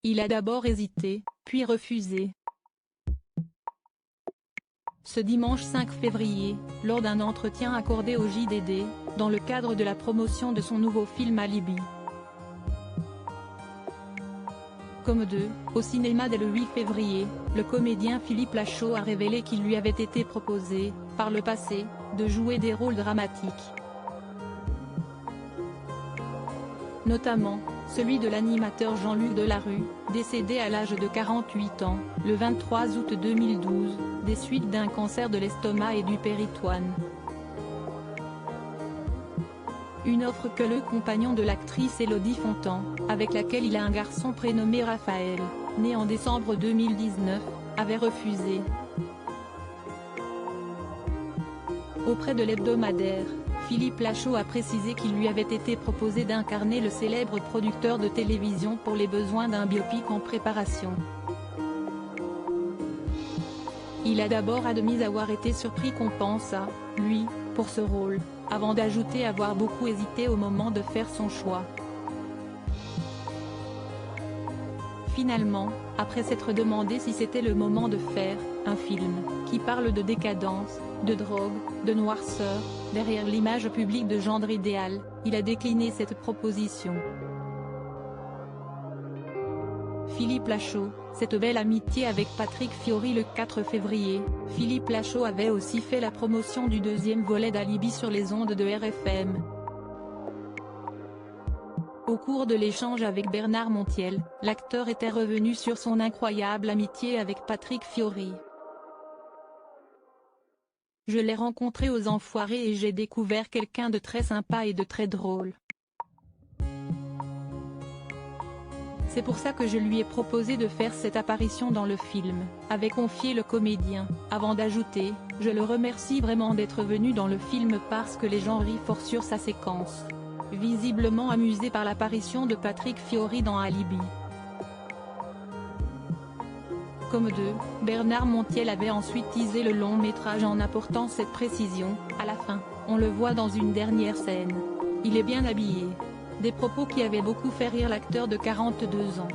Il a d'abord hésité, puis refusé. Ce dimanche 5 février, lors d'un entretien accordé au JDD, dans le cadre de la promotion de son nouveau film Alibi. Comme au cinéma dès le 8 février, le comédien Philippe Lachaud a révélé qu'il lui avait été proposé, par le passé, de jouer des rôles dramatiques. Notamment, celui de l'animateur Jean-Luc Delarue, décédé à l'âge de 48 ans, le 23 août 2012, des suites d'un cancer de l'estomac et du péritoine. Une offre que le compagnon de l'actrice Élodie Fontan, avec laquelle il a un garçon prénommé Raphaël, né en décembre 2019, avait refusé. Auprès de l'hebdomadaire, Philippe Lachaud a précisé qu'il lui avait été proposé d'incarner le célèbre producteur de télévision pour les besoins d'un biopic en préparation. Il a d'abord admis avoir été surpris qu'on pense à lui pour ce rôle, avant d'ajouter avoir beaucoup hésité au moment de faire son choix. Finalement, après s'être demandé si c'était le moment de faire un film qui parle de décadence, de drogue, de noirceur, derrière l'image publique de gendre idéal, il a décliné cette proposition. Philippe Lachaud, cette belle amitié avec Patrick Fiori le 4 février, Philippe Lachaud avait aussi fait la promotion du deuxième volet d'Alibi sur les ondes de RFM. Au cours de l'échange avec Bernard Montiel, l'acteur était revenu sur son incroyable amitié avec Patrick Fiori. Je l'ai rencontré aux Enfoirés et j'ai découvert quelqu'un de très sympa et de très drôle. C'est pour ça que je lui ai proposé de faire cette apparition dans le film, avait confié le comédien, avant d'ajouter « Je le remercie vraiment d'être venu dans le film parce que les gens rient fort sur sa séquence », visiblement amusé par l'apparition de Patrick Fiori dans Alibi. Comme Bernard Montiel avait ensuite teasé le long métrage en apportant cette précision, à la fin, on le voit dans une dernière scène. Il est bien habillé. Des propos qui avaient beaucoup fait rire l'acteur de 42 ans.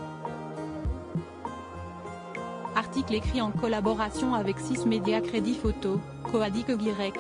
Article écrit en collaboration avec 6 médias Crédit Photo, Coadic Guirec.